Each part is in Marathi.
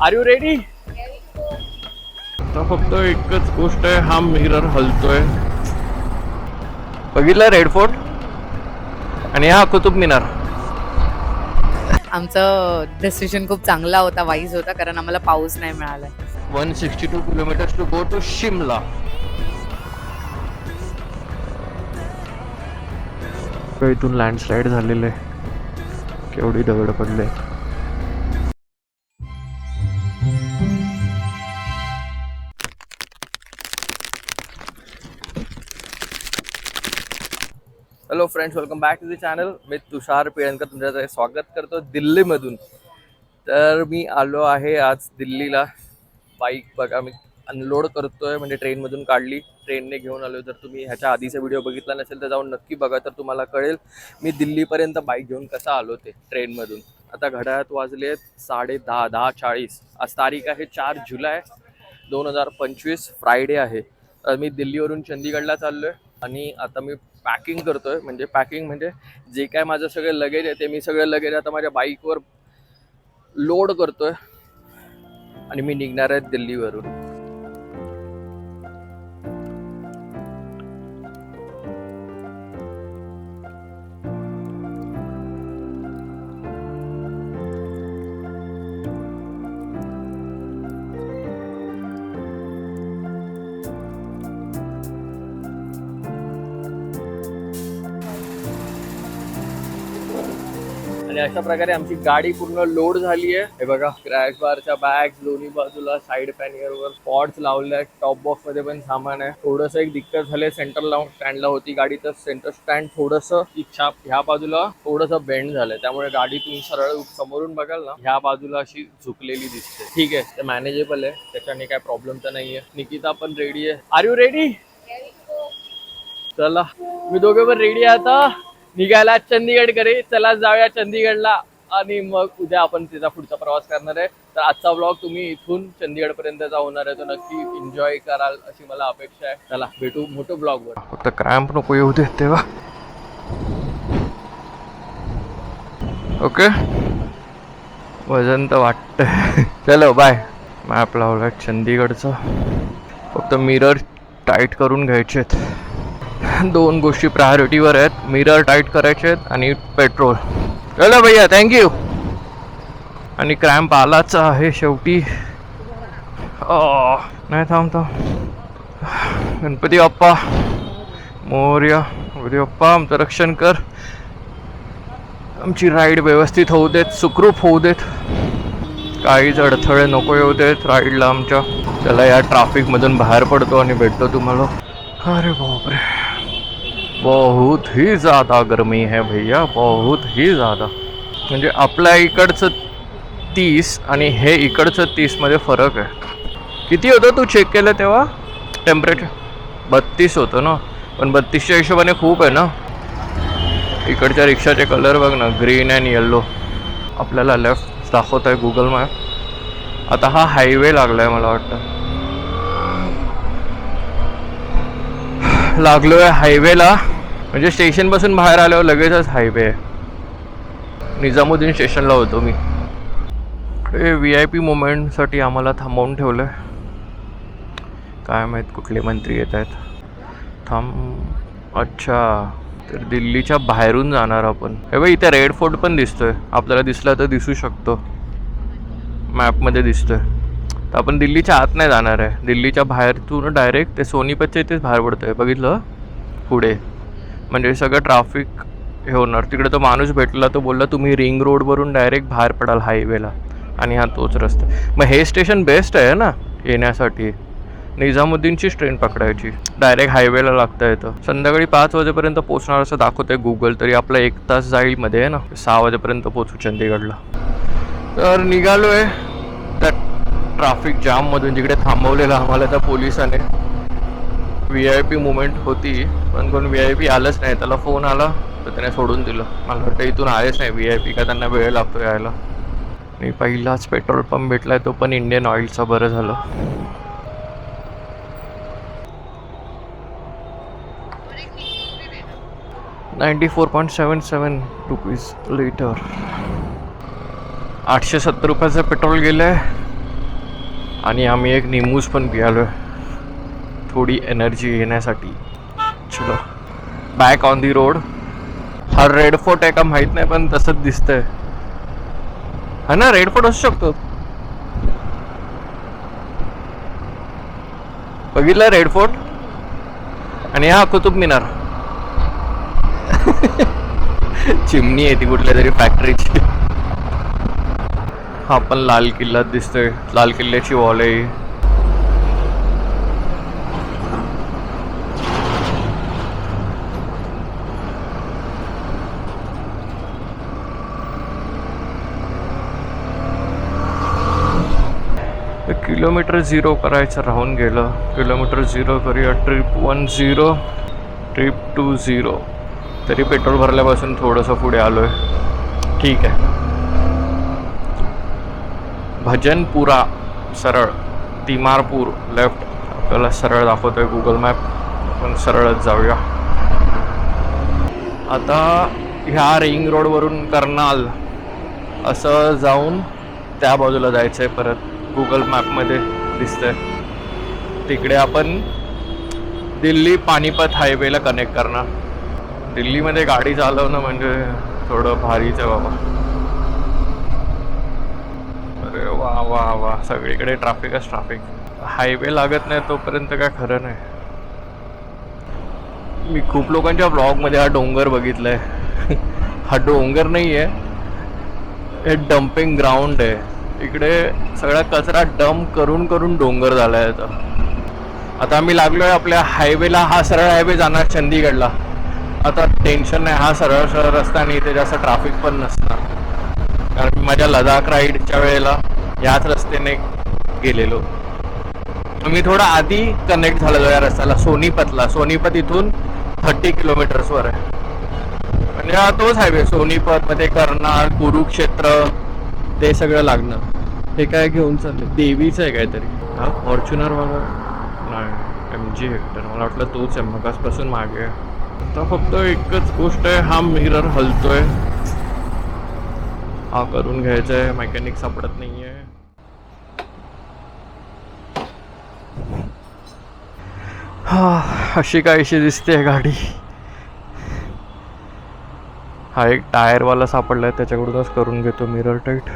R you ready? आता फक्त एकच गोष्ट आहे, हा मिरर हलतोय. बघितलं रेड फोर्ट आणि हा कुतुब मिनार. आमचं डिसिजन खूप चांगला होता, वाईज होता, कारण आम्हाला पाऊस नाही मिळाला. 162 kilometres to go to Shimla. इथून लँडस्लाइड झालेले, केवढी दगड पडले. Hello friends, welcome back to the channel. मी तुषार पिळणकर तुमचं स्वागत करतो दिल्लीमधून. तर मी आलो आहे आज दिल्लीला. बाईक बघा मी अनलोड करतोय, म्हणजे ट्रेनमधून काढली, ट्रेनने घेऊन आलो. जर तुम्ही ह्याच्या आधीचा व्हिडिओ बघितला नसेल तर जाऊन नक्की बघा, तर तुम्हाला कळेल मी दिल्लीपर्यंत बाईक घेऊन कसा आलो ते ट्रेनमधून. आता घड्याळात वाजले आहेत 10:30, 10:40. आज तारीख आहे 4 जुलै 2025, फ्रायडे आहे. मी दिल्लीवरून चंदीगडला चाललो आहे आणि आता मी पॅकिंग करतोय. म्हणजे पॅकिंग म्हणजे जे काय माझं सगळं लगेज आहे ते मी सगळं लगेज आता माझ्या बाईकवर लोड करतोय आणि मी निघणार आहे दिल्लीवरून. आणि अशा प्रकारे आमची गाडी पूर्ण लोड झाली आहे. हे बघा, क्रॅश बारच्या बॅग दोन्ही बाजूला, साईड पॅनियरवर पॉड्स लावले आहेत, टॉप बॉक्स मध्ये पण सामान आहे. थोडंसं एक दिक्कत झाले, सेंटर लावून स्टँडला होती गाडी, तर सेंटर स्टँड थोडंसं ह्या बाजूला थोडंसं बेंड झालंय, त्यामुळे गाडी तुम्ही सरळ समोरून बघाल ना, ह्या बाजूला अशी झुकलेली दिसते. ठीक आहे, ते मॅनेजेबल आहे, त्याच्याने काय प्रॉब्लेम तर नाहीये. निकिता पण रेडी आहे. Are you ready? चला, मी दोघे पण रेडी आहे. आता निघायला चंदीगड कडे. चला जाऊया चंदीगडला आणि मग उद्या आपण तिचा पुढचा प्रवास करणार आहे. तर आजचा व्लॉग तुम्ही इथून चंदीगड पर्यंतचा होणार आहे, तो नक्की एन्जॉय कराल अशी मला अपेक्षा आहे. चला भेटू मोठं ब्लॉग वर. फक्त क्रॅम्प नको येऊ दे तेव्हा. ओके, वजन तर वाटतंय. चलो बाय. मॅप लावलाय चंदीगडचा. फक्त मिरर टाईट करून घ्यायचेत. दोन गोष्टी प्रायोरिटीवर आहेत, मिरर टाईट करायचे आहेत आणि पेट्रोल. चला भैया, थँक्यू. आणि क्रॅम्प आलाच आहे शेवटी. नाही थांबतो. गणपती बाप्पा मोरया. गणपती बाप्पा आमचं रक्षण कर. आमची राईड व्यवस्थित होऊ देत, सुखरूप होऊ देत, काहीच अडथळे नको येऊ देत राईडला आमच्या. चला या ट्रॅफिकमधून बाहेर पडतो आणि भेटतो तुम्हाला. अरे बापरे, बहुत ही ज़्यादा गर्मी है भैया, बहुत ही ज़्यादा. म्हणजे आपल्या इकडचं 30 आणि हे इकडचं 30 मध्ये फरक आहे. किती होतं तू चेक केलं तेव्हा टेम्परेचर? 32 होतं ना, पण 32च्या हिशोबाने खूप आहे ना. इकडच्या रिक्षाचे कलर बघ ना, ग्रीन अँड येल्लो. आपल्याला लेफ्ट दाखवत आहे गुगल मॅप. आता हा हायवे लागलाय, मला वाटतं लागलोय हायवेला. म्हणजे स्टेशन पासून बाहेर आल्यावर लगेचच हायवे आहे. निजामुद्दीन स्टेशनला होतो मी. VIP मोमेंटसाठी आम्हाला थांबवून ठेवलं आहे. काय माहीत कुठले मंत्री येत आहेत. अच्छा, तर दिल्लीच्या बाहेरून जाणार आपण. हे बघ, इथे रेड फोर्ट पण दिसतोय. आपल्याला दिसला तर दिसू शकतो, मॅपमध्ये दिसतोय. तर आपण दिल्लीच्या आत नाही जाणार आहे, दिल्लीच्या बाहेरतून डायरेक्ट ते सोनीपतच्या इथेच बाहेर पडतोय. बघितलं पुढे, म्हणजे सगळं ट्रॅफिक हे होणार. तिकडे तो माणूस भेटला, तो बोलला तुम्ही रिंग रोडवरून डायरेक्ट बाहेर पडाल हायवेला, आणि हा तोच रस्ता. मग हे स्टेशन बेस्ट आहे ना येण्यासाठी. निजामुद्दीनचीच ट्रेन पकडायची, डायरेक्ट हायवेला लागता येतं. संध्याकाळी 5 वाजेपर्यंत पोहोचणार असं दाखवतंय गुगल, तरी आपला 1 तास जाईल मध्ये आहे ना. 6 वाजेपर्यंत पोहोचू चंदीगडला. तर निघालो आहे त्या ट्रॅफिक जाममधून, जिकडे थांबवलेलं आम्हाला त्या पोलिसाने. VIP मुवमेंट होती, पण कोण VIP आलंच नाही. त्याला फोन आला तर त्याने सोडून दिलं. मला वाटतं इथून आलेच नाही VIP, का त्यांना वेळ लागतो यायला. आणि पहिलाच पेट्रोल पंप भेटलाय, तो पण इंडियन ऑइलचा. बरं झालं. ₹94.77 लिटर. 870 रुपयाचं पेट्रोल गेलं आहे. आणि आम्ही एक निमूस पण पियालोय थोडी एनर्जी येण्यासाठी. चलो बॅक ऑन दी रोड. हा रेड फोर्ट आहे का माहित नाही पण तसंच दिसतंय. हा ना रेड फोर्ट असू शकतो. बघितलं रेड फोर्ट आणि हा कुतुब मिनार. चिमणी आहे ती कुठल्या तरी फॅक्टरीची. हा पण लाल किल्ला दिसतोय. लाल किल्ल्याची वॉल आहे. किलोमीटर 0 करायचं राहून गेलं. किलोमीटर 0 करूया. Trip 10 trip 20. तरी पेट्रोल भरल्यापासून थोडंसं पुढे आलोय. ठीक आहे. भजनपुरा सरळ, तिमारपूर लेफ्ट. आपल्याला सरळ दाखवतोय गुगल मॅप. आपण सरळच जाऊया. आता ह्या रिंग रोडवरून कर्नाल असं जाऊन त्या बाजूला जायचं आहे परत. गुगल मॅपमध्ये दिसतंय. तिकडे आपण दिल्ली पानिपत हायवेला कनेक्ट करणार. दिल्लीमध्ये गाडी चालवणं म्हणजे थोडं भारीच आहे बाबा. अरे वा वा वा, सगळीकडे ट्रॅफिकच ट्रॅफिक. हायवे लागत नाही तोपर्यंत काय खरं नाही. मी खूप लोकांच्या ब्लॉगमध्ये हा डोंगर बघितलाय. हा डोंगर नाही आहे, हे डम्पिंग ग्राउंड आहे. इकडे सगळा कचरा डंप करून करून डोंगर झाला आहे. आता आम्ही लागलोय आपल्या हायवेला. हा सरळ हायवे जाणार चंदीगडला. आता टेन्शन नाही, हा सरळ सरळ रस्ता आणि इथे जास्त ट्रॅफिक पण नसणार. कारण मी माझ्या लडाख राईडच्या वेळेला याच रस्त्याने गेलेलो. मी थोडा आधी कनेक्ट झालेलो या रस्त्याला, सोनीपतला. सोनीपत इथून 30 किलोमीटर्सवर आहे. म्हणजे हा तोच हायवे. सोनीपतमध्ये कर्नाल, कुरुक्षेत्र ते सगळं लागणार. हे काय घेऊन चालले? देवीचं आहे काहीतरी. हा फॉर्च्युनर वाला नाही, MG हेक्टर. मला वाटलं तोच आहे मगासपासून मागे. आता फक्त एकच गोष्ट आहे, हा मिरर हलतोय. हा करून घ्यायचा आहे. मेकॅनिक सापडत नाहीये. हा अशी काहीशी दिसते गाडी. हा एक टायरवाला सापडलाय, त्याच्याकडूनच करून घेतो मिरर टाईट.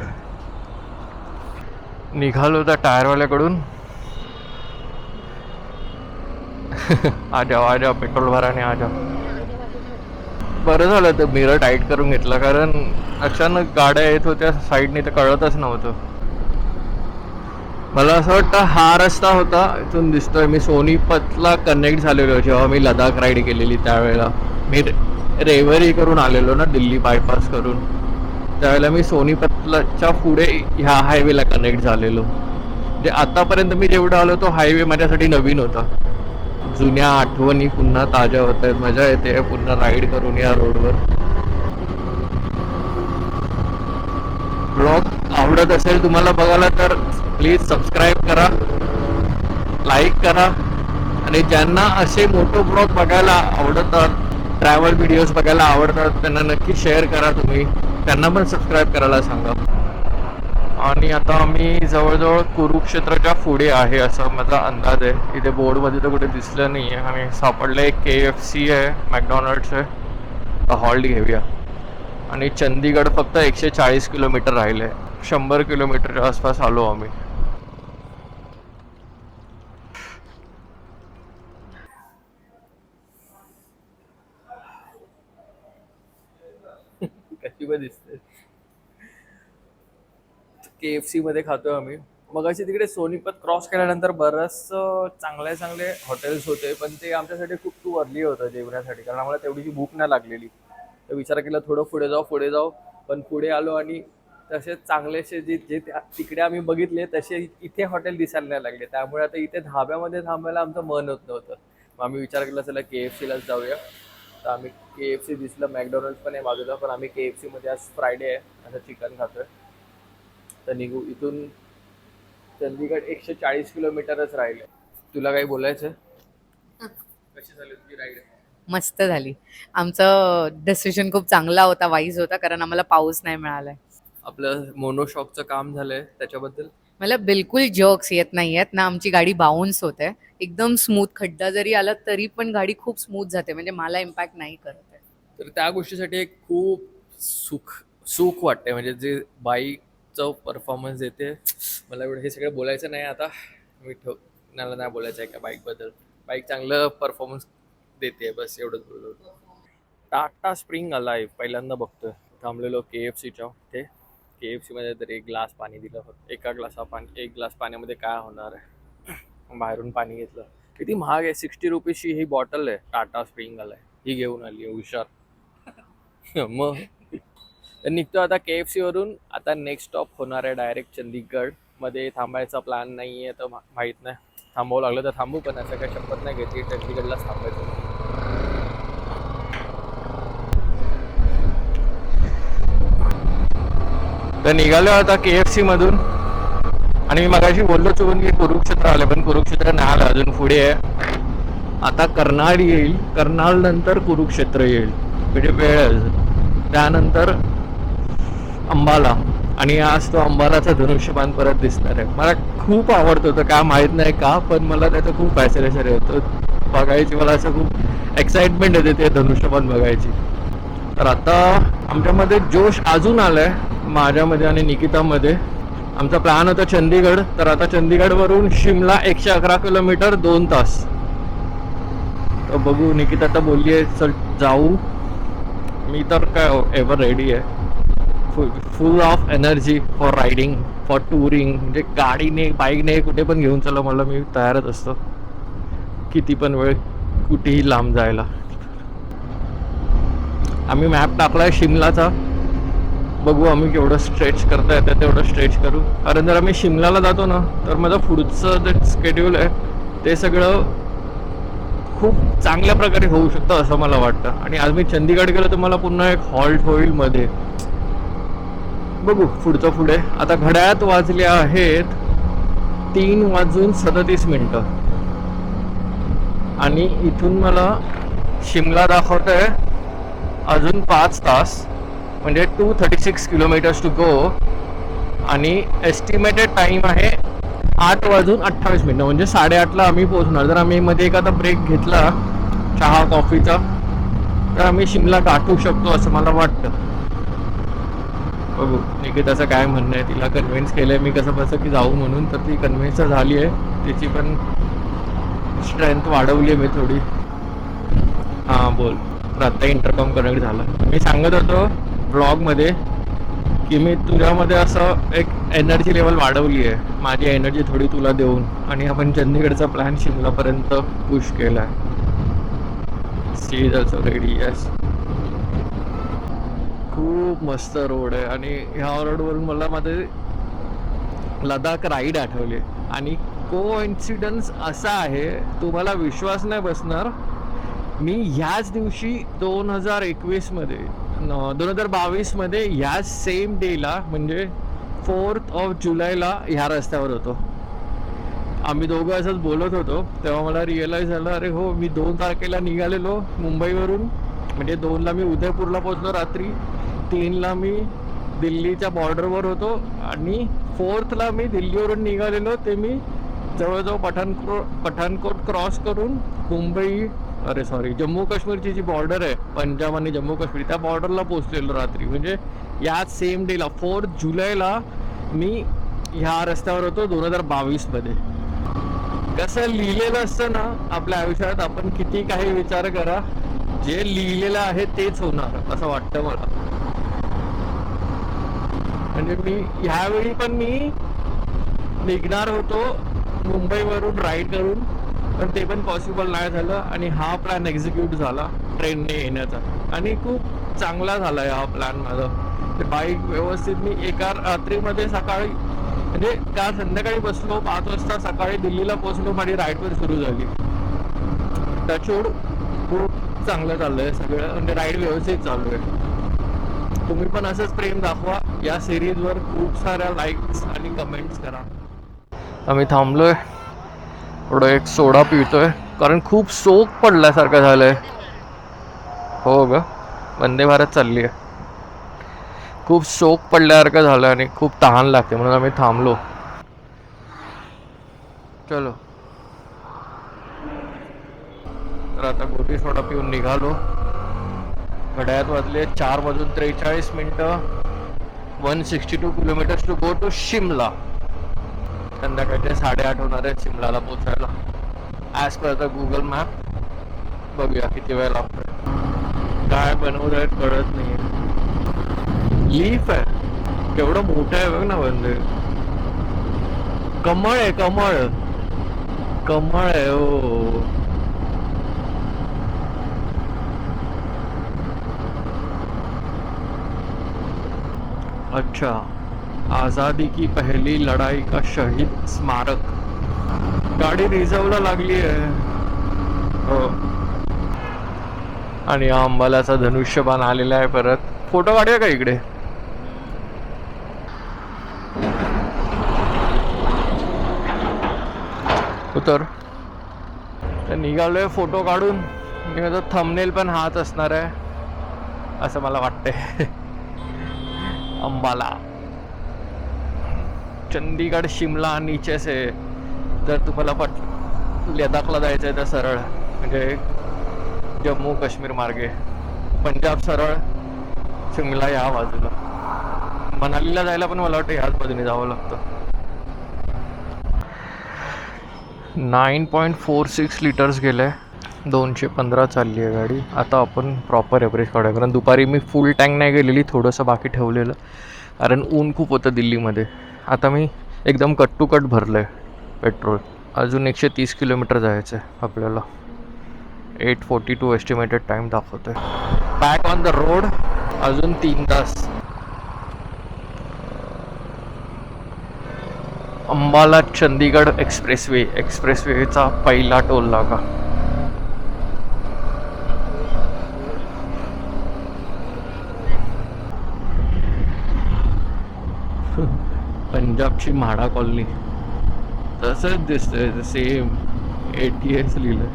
निघालो त्या टायरवाल्याकडून. आ जाओ पेट्रोल भराने आ जाओ. बरं झालं तर मिरर टाईट करून घेतला, कारण अचानक गाड्या येत होत्या साईडने, तर कळतच नव्हतं. मला असं वाटतं हा रस्ता होता. इथून दिसतोय. मी सोनीपतला कनेक्ट झालेलो जेव्हा मी लडाख राईड केलेली त्यावेळेला. मी रेवरी करून आलेलो ना, दिल्ली बायपास करून. त्यावेळेला मी सोनीपतच्या पुढे ह्या हायवेला कनेक्ट झालेलो. म्हणजे आतापर्यंत मी जेवढा आलो तो हायवे माझ्यासाठी नवीन होता. जुन्या आठवणी पुन्हा ताज्या होत आहेत. मजा येते पुन्हा राईड करून या रोडवर. ब्लॉग आवडत असेल तुम्हाला बघायला तर प्लीज सबस्क्राईब करा, लाईक करा. आणि ज्यांना असे मोठे ब्लॉग बघायला आवडतात, ट्रॅव्हल व्हिडिओज बघायला आवडतात, त्यांना नक्की शेअर करा. तुम्ही त्यांना पण सबस्क्राईब करायला सांगा. आणि आता आम्ही जवळजवळ कुरुक्षेत्राच्या पुढे आहे असा माझा अंदाज आहे. इथे बोर्डमध्ये तर कुठे दिसलं नाही आहे. आणि सापडलं एक KFC आहे, मॅकडॉनल्ड्स आहे. हॉल्ट घेऊया. आणि चंदीगड फक्त 140 किलोमीटर राहिले. 100 किलोमीटरच्या आसपास आलो आम्ही. कशी पण दिसते. KFC मध्ये खातोय आम्ही. मगाशी तिकडे सोनीपत क्रॉस केल्यानंतर बरंच चांगले हॉटेल्स होते, पण ते आमच्यासाठी खूप टू अर्ली होतं जेवण्यासाठी, कारण आम्हाला तेवढीची भूक नाही लागलेली. तर विचार केला थोडं पुढे जाऊ. पण पुढे आलो आणि तसे चांगलेसे जे तिकडे आम्ही बघितले तसे इथे हॉटेल दिसायला नाही लागले. त्यामुळे आता इथे धाब्यामध्ये थांबायला आमचं मन होत नव्हतं. मग आम्ही विचार केला चला KFCलाच जाऊया. तर आम्ही KFC दिसलं, मॅकडॉनल्ड्स पण आहे बाजूला, पण आम्ही KFC मध्ये आज फ्रायडे आहे, असं चिकन खातोय. तर निघू इथून. चंदीगड 140 किलोमीटरच राहिले. तुला काही बोलायचं? कशी झाली तुझी राईड? मस्त झाली. आमचं डिसिजन खूप चांगला होता, वाईज होता, कारण आम्हाला पाऊस नाही मिळालाय. आपलं मोनोशॉकचं काम झालंय त्याच्याबद्दल मला बिलकुल जर्क्स येत नाही आहेत ना, आमची गाडी बाउन्स होते एकदम स्मूथ. खड्डा जरी आला तरी पण गाडी खूप स्मूथ जाते, म्हणजे मला इम्पॅक्ट नाही करत आहे. तर त्या गोष्टीसाठी एक खूप सुख वाटते, म्हणजे जे बाईकचं परफॉर्मन्स देते. मला एवढं हे सगळं बोलायचं नाही आता, मी ठोकण्याला नाही बोलायचं आहे का बाईकबद्दल. बाईक चांगलं परफॉर्मन्स देते, बस एवढंच बोललो. टाटा स्प्रिंग अलाइव्ह पहिल्यांदा बघतोय. थांबलेलो KFCच्या ते KFC मध्ये तर एक ग्लास पाणी दिलं होतं. एक ग्लास पाण्यामध्ये काय होणार आहे. बाहेरून पाणी घेतलं. किती महाग आहे, 60 रुपीजची ही बॉटल आहे टाटा स्प्रिंग अलाइव्ह. ही घेऊन आली हुशार. मग तर निघतो आता KFC वरून. आता नेक्स्ट स्टॉप होणार आहे डायरेक्ट चंदीगड मध्ये. थांबायचा प्लॅन नाही आहे तर माहीत नाही, थांबावं लागलं तर थांबू, पण असं काही शपथ नाही घेतली चंदीगडलाच थांबायचं. तर निघालो आता KFC मधून. आणि मी मगाशी बोललो चुकून की कुरुक्षेत्र आले, पण कुरुक्षेत्र नाही आलं, अजून पुढे आहे. आता कर्नाळ येईल, कर्नाळ नंतर कुरुक्षेत्र येईल, म्हणजे वेळ आहे. त्यानंतर अंबाला, आणि आज तो अंबालाचा धनुष्यबाण परत दिसणार आहे. मला खूप आवडतं होतं, का माहीत नाही का, पण मला त्याचं खूप फॅसिनेशन येतं बघायची. मला असं खूप एक्साइटमेंट येते ते धनुष्यबाण बघायची. तर आता आमच्यामध्ये जोश अजून आलाय, माझ्यामध्ये आणि निकितामध्ये. आमचा प्लॅन होता चंदीगड, तर आता चंदीगडवरून शिमला 111 किलोमीटर 2 तास. तर बघू, निकिता तर बोलली आहे चल जाऊ. मी तर काय एव्हर रेडी आहे, फुल of energy for riding, for touring. म्हणजे गाडीने बाईकने कुठे पण घेऊन चला मला, मी तयारच असतो किती पण वेळ कुठेही लांब जायला. आम्ही मॅप टाकलाय शिमलाचा, बघू आम्ही केवढं स्ट्रेच करता येतं तेवढं स्ट्रेच करू. कारण जर आम्ही शिमलाला जातो ना, तर माझं पुढचं जे स्केड्यूल आहे ते सगळं खूप चांगल्या प्रकारे होऊ शकतं असं मला वाटतं. आणि आज मी चंदीगड गेलो तर मला पुन्हा एक हॉल्ट होईल मध्ये. बघू पुढचं पुढे. आता घड्याळात वाजले आहेत 3:37 आणि इथून मला शिमला दाखवत आहे अजून 5 तास, म्हणजे 236 किलोमीटर्स टू गो. आणि एस्टिमेटेड टाइम आहे 8:28, म्हणजे 8:30ला आम्ही पोहोचणार. जर आम्ही मध्ये एखादा ब्रेक घेतला चहा कॉफीचा तर आम्ही शिमला गाठू शकतो असं मला वाटतं. बघू निकिताचं काय म्हणणं आहे, तिला कन्व्हिन्स केलंय मी कसं की जाऊ म्हणून, तर ती कन्व्हिन्स झाली आहे. तिची पण स्ट्रेंथ वाढवली आहे मी थोडी. हां बोल. आता इंटरकॉम कनेक्ट झाला. मी सांगत होतो ब्लॉगमध्ये की मी तुझ्यामध्ये असं एक एनर्जी लेवल वाढवली आहे, माझी एनर्जी थोडी तुला देऊन, आणि आपण चंदीगडचा प्लॅन शिमलापर्यंत पुश केला आहे. She is also ready. Yes, खूप मस्त रोड आहे. आणि ह्या रोडवरून मला माझे लडाख राईड आठवली. आणि कोइन्सिडन्स असा आहे, तुम्हाला विश्वास नाही बसणार, मी ह्याच दिवशी 2022 मध्ये ह्याच सेम डेला, म्हणजे 4 जुलैला ह्या रस्त्यावर होतो. आम्ही दोघं असंच बोलत होतो, तेव्हा मला रिअलाइज झालं, अरे हो मी 2 तारखेला निघालेलो मुंबईवरून, म्हणजे 2ला मी उदयपूरला पोहोचलो रात्री, 3ला मी दिल्लीच्या बॉर्डरवर होतो, आणि 4थला मी दिल्लीवरून निघालेलो. ते मी जवळजवळ पठाणकोट क्रॉस करून जम्मू काश्मीरची जी बॉर्डर आहे, पंजाब आणि जम्मू काश्मीर, त्या बॉर्डरला पोहोचलेलो रात्री. म्हणजे याच सेम डेला 4 जुलैला मी ह्या रस्त्यावर होतो 2022 मध्ये. कसं लिहिलेलं असतं ना आपल्या आयुष्यात, आपण किती काही विचार करा, जे लिहिलेलं आहे तेच होणार असं वाटतं मला. म्हणजे मी ह्यावेळी पण मी निघणार होतो मुंबईवरून राईड करून, पण ते पण पॉसिबल नाही झालं. आणि हा प्लॅन एक्झिक्यूट झाला ट्रेनने येण्याचा, आणि खूप चांगला झाला हा प्लॅन माझा. ते बाईक व्यवस्थित मी एका रात्रीमध्ये सकाळी, म्हणजे काल संध्याकाळी बसलो 5 वाजता, सकाळी दिल्लीला पोहोचलो, माझी राईड पण सुरू झाली. टचवूड खूप चांगलं चाललंय सगळं, म्हणजे राईड व्यवस्थित चालू आहे. तुम्ही पण असंच प्रेम दाखवा या सिरीजवर, खूप साऱ्या लाईक्स आणि कमेंट्स करा. आम्ही थांबलोय, थोडं एक सोडा पितोय, कारण खूप सोक पडल्यासारखं झालंय. हो ग, वंदे भारत चालली आहे. खूप सोक पडल्यासारखं झालं आणि खूप तहान लागते, म्हणून आम्ही थांबलो. चलो तर आता गोटी सोडा पिऊन निघालो. घड्याळात वाजले 4:43 162 kilometres to go to Shimla. संध्याकाळचे 8:30 होणार आहे शिमलाला पोचायला as per the Google map. बघूया किती वेळ लागतोय. काय बनवत आहेत कळत नाही. लीफ आहे केवढं मोठं आहे बघ ना. म्हणजे कमळ आहे कमळ. कमळ आहे हो. अच्छा आजादी की पहली लढाई का शहीद स्मारक. गाडी रिझर्वला लागली आहे. हो आणि अंबालाचा धनुष्यबाण आलेला आहे परत. फोटो काढूया का इकडे. उतर. तर निघालोय फोटो काढून. मी थंबनेल पण हाच असणार आहे असं मला वाटतंय. अंबाला चंदीगड शिमला नीचे से. जर तुम्हाला लडाखला जायचं आहे तर सरळ म्हणजे जम्मू काश्मीर मार्गे. पंजाब सरळ शिमला या बाजूला. मनालीला जायला पण मला वाटतं ह्याच बाजूने जावं लागतं. 9.46 लिटर्स गेले. 215 चालली आहे गाडी. आता आपण प्रॉपर एव्हरेज काढूया कारण दुपारी मी फुल टँक नाही गेलेली. थोडंसं बाकी ठेवलेलं कारण ऊन खूप होतं दिल्लीमध्ये. आता मी एकदम कट टू कट भरलं आहे पेट्रोल. अजून 130 किलोमीटर जायचं आहे आपल्याला. 8:42 एस्टिमेटेड टाईम दाखवतो आहे. बॅक ऑन द रोड अजून 3 तास. अंबाला चंदीगड एक्सप्रेसवेचा पहिला टोल नाका. पंजाबची म्हाडा कॉलनी तसंच दिसतंय. सेम ATS लिहिलंय.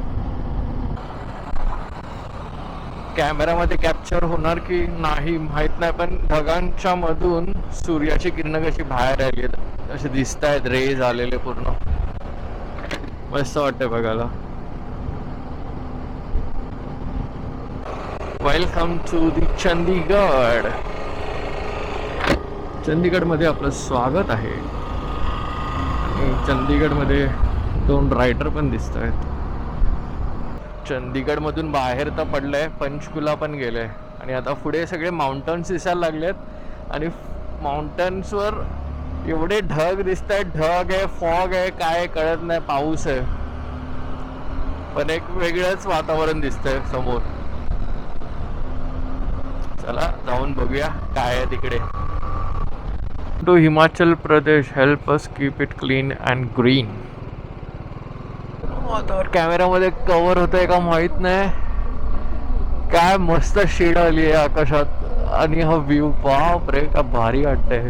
कॅमेरामध्ये कॅप्चर होणार की नाही माहित नाही पण ढगांच्या मधून सूर्याची किरण कशी बाहेर आली आहेत असे दिसत आहेत. रेज आलेले पूर्ण. मस्त वाटतंय बघायला. Welcome to the Chandigarh. चंदीगडमध्ये आपलं स्वागत आहे. आणि चंदीगडमध्ये 2 रायडर पण दिसत आहेत. चंदीगडमधून बाहेर तर पडलंय. पंचकुला पण गेलंय आणि आता पुढे सगळे माउंटन्स दिसायला लागलेत. आणि माउंटन्सवर एवढे ढग दिसत आहेत. ढग आहे फॉग आहे काय कळत नाही. पाऊस आहे पण एक वेगळंच वातावरण दिसतंय समोर. चला जाऊन बघूया काय आहे तिकडे. To Himachal Pradesh help us keep it clean and green. आता कॅमेरामध्ये कव्हर होतंय का माहित नाही. काय मस्त शेड आली आहे आकाशात आणि हा व्ह्यू बाप रे का भारी वाटतंय.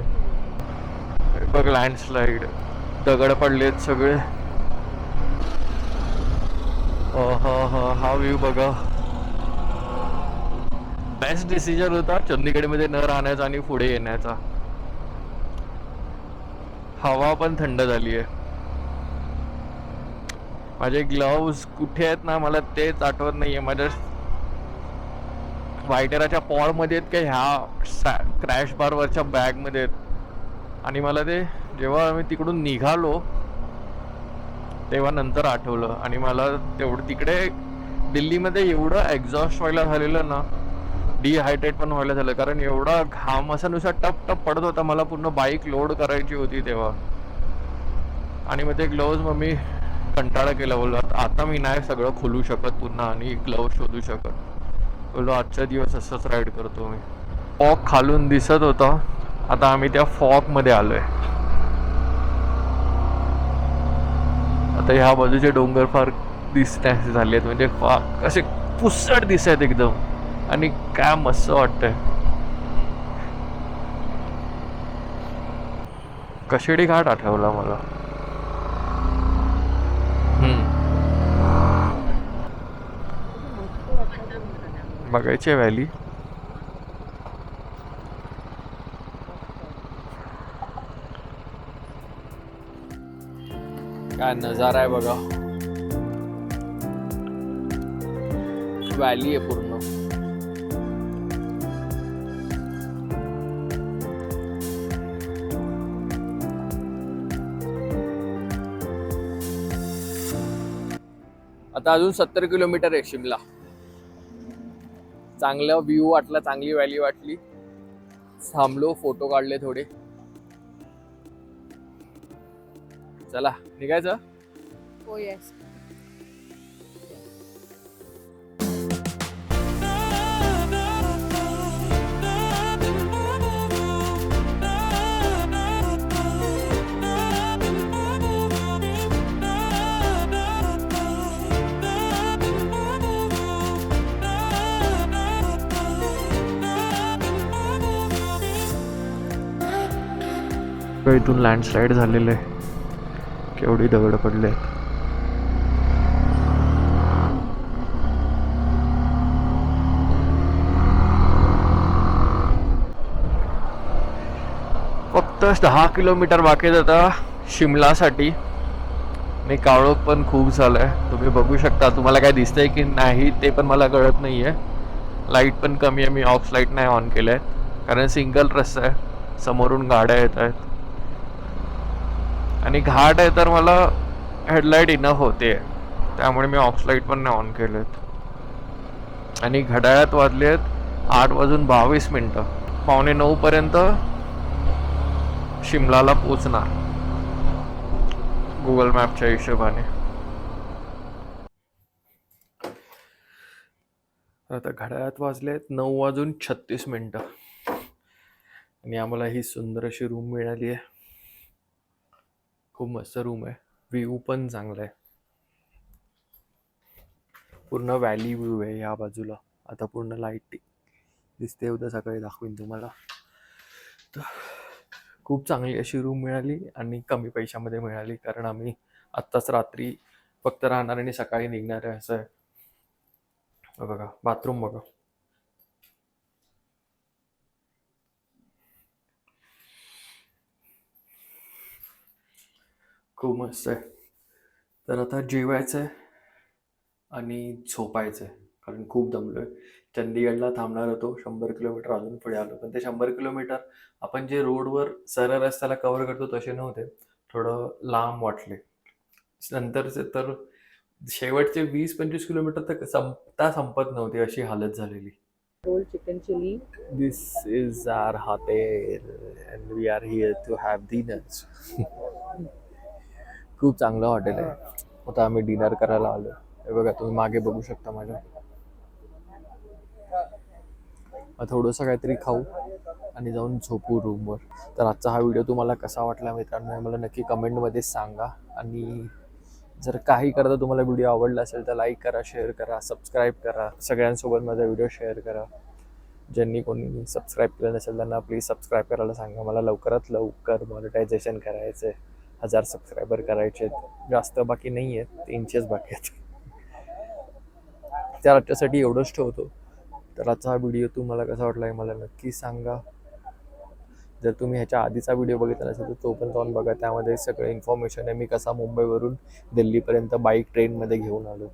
बघ लँडस्लाइड. दगड पडलेत सगळे. हा व्ह्यू बघा. बेस्ट डिसिजन होता चंदीगडमध्ये न राहण्याचा आणि पुढे येण्याचा. हवा पण थंड झाली आहे. माझे ग्लव्स कुठे आहेत ना मला तेच आठवत नाहीये. माझ्या वायटराच्या पॉडमध्ये आहेत का ह्या क्रॅश बारवरच्या बॅगमध्ये आहेत. आणि मला ते जेव्हा आम्ही तिकडून निघालो तेव्हा नंतर आठवलं. आणि मला तेवढं तिकडे दिल्लीमध्ये एवढं एक्झॉस्ट व्हायला झालेलं ना. डिहायड्रेट पण व्हायला झालं कारण एवढा घाम असा नुसार टप टप पडत होता. मला पूर्ण बाईक लोड करायची होती तेव्हा. आणि मग ते ग्लोव्ज मग मी कंटाळा केला. बोललो आता मी नाही सगळं खोलू शकत पुन्हा आणि ग्लोव्ज शोधू शकत. बोललो आजचा दिवस असंच राईड करतो मी. फॉग खालून दिसत होता. आता आम्ही त्या फॉग मध्ये आलोय. आता ह्या बाजूचे डोंगर फार दिसण्यास झाले आहेत. म्हणजे फार असे पुसट दिसत आहेत एकदम. आणि काय मस्त वाटतंय. कशेडी घाट आठवला मला. बघायची व्हॅली. काय नजारा आहे बघा. व्हॅली आहे पूर्ण. आता अजून 70 किलोमीटर आहे शिमला. चांगला व्ह्यू वाटला, चांगली व्हॅली वाटली. थांबलो, फोटो काढले थोडे. चला निघायचं. हो येस. इथून लँडस्लाईड झालेलं आहे. केवढी दगड पडले. फक्त 10 किलोमीटर बाकी आहेत आता शिमलासाठी. आणि काळोख पण खूप झालाय, तुम्ही बघू शकता. तुम्हाला काय दिसतंय की नाही ते पण मला कळत नाहीये. लाईट पण कमी आहे. मी ऑफ लाईट नाही ऑन केलंय कारण सिंगल रस्ता आहे, समोरून गाड्या येत आहेत आणि घाट आहे, तर मला हेडलाईट इनफ होते, त्यामुळे मी ऑफ लाईट पण नाही ऑन केलेत. आणि घड्याळात वाजले आहेत 8:22. 8:45 पर्यंत शिमलाला पोचणार गुगल मॅपच्या हिशोबाने. आता घड्याळात वाजले आहेत 9:36 आणि आम्हाला ही सुंदर अशी रूम मिळाली आहे. खूप मस्त रूम आहे. व्ह्यू पण चांगला आहे. पूर्ण व्हॅली व्ह्यू आहे या बाजूला. आता पूर्ण लाईट दिसते, उद्या सकाळी दाखवीन तुम्हाला. तर खूप चांगली अशी रूम मिळाली आणि कमी पैशामध्ये मिळाली, कारण आम्ही आत्ताच रात्री फक्त राहणार आणि सकाळी निघणार आहे असं आहे. बघा बाथरूम बघा. खूप मस्त आहे. तर आता जेवायचं आहे आणि झोपायचं आहे, कारण खूप दमलोय. चंदीगडला थांबणार होतो, 100 किलोमीटर अजून पुढे आलो, पण ते 100 किलोमीटर आपण जे रोडवर सरळ रस्त्याला कव्हर करतो तसे नव्हते, थोडं लांब वाटले. नंतरचे तर शेवटचे 20-25 किलोमीटर तर संपत नव्हती, अशी हालत झालेली. Roll chicken chilli. This is our hotel and we are here to have dinner. खूप चांगलं हॉटेल आहे. आता आम्ही डिनर करायला आलो. हे बघा, तुम्ही मागे बघू शकता माझ्या. थोडंसं काहीतरी खाऊ आणि जाऊन झोपू रूमवर. तर आजचा हा व्हिडिओ तुम्हाला कसा वाटला मित्रांनो, मला नक्की कमेंटमध्ये सांगा. आणि जर काही करता तुम्हाला व्हिडिओ आवडला असेल तर लाईक करा, शेअर करा, सबस्क्राईब करा. सगळ्यांसोबत माझा व्हिडिओ शेअर करा. ज्यांनी कोणी सबस्क्राईब केलं नसेल त्यांना प्लीज सबस्क्राईब करायला सांगा. मला लवकरात लवकर मॉनिटायझेशन करायचं आहे. 1000 सबस्क्रायबर करायचे आहेत. जास्त बाकी नाही आहेत, 300च बाकी आहेत. त्या आजच्यासाठी एवढंच ठेवतो. तर आजचा हा व्हिडिओ तुम्हाला कसा वाटला आहे मला नक्की सांगा. जर तुम्ही ह्याच्या आधीचा व्हिडिओ बघितला नसेल तर तो पण जाऊन बघा. त्यामध्ये सगळं इन्फॉर्मेशन आहे. मी कसा मुंबईवरून दिल्लीपर्यंत बाईक ट्रेनमध्ये घेऊन आलो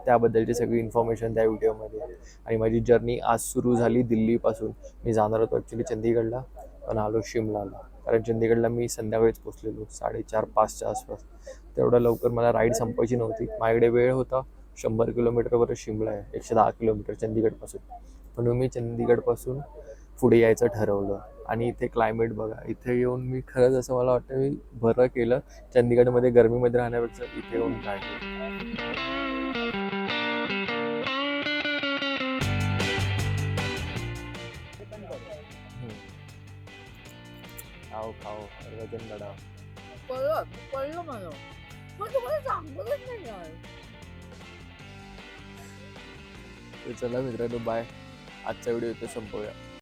त्याबद्दलची सगळी इन्फॉर्मेशन त्या व्हिडिओमध्ये. आणि माझी जर्नी आज सुरू झाली दिल्लीपासून. मी जाणार होतो ॲक्च्युली चंदीगडला, पण आलो शिमलाला, कारण चंदीगडला मी संध्याकाळीच पोचलेलो 4:30-5च्या आसपास. तेवढं लवकर मला राईड संपायची नव्हती. माझ्याकडे वेळ होता. 100 किलोमीटरवर शिमला आहे, 110 किलोमीटर चंदीगडपासून. म्हणून मी चंदीगडपासून पुढे यायचं ठरवलं. आणि इथे क्लायमेट बघा. इथे येऊन मी खरंच असं मला वाटतं मी बरं केलं चंदीगडमध्ये गरमीमध्ये राहण्यापेक्षा इथे येऊन राहिलो. खाओ खाओ, वजन बढाओ. कळलं मला, पण तुम्हाला सांगतच नाही यार. तर चला मित्रांनो, बाय. आजचा व्हिडिओ इथे संपवूया.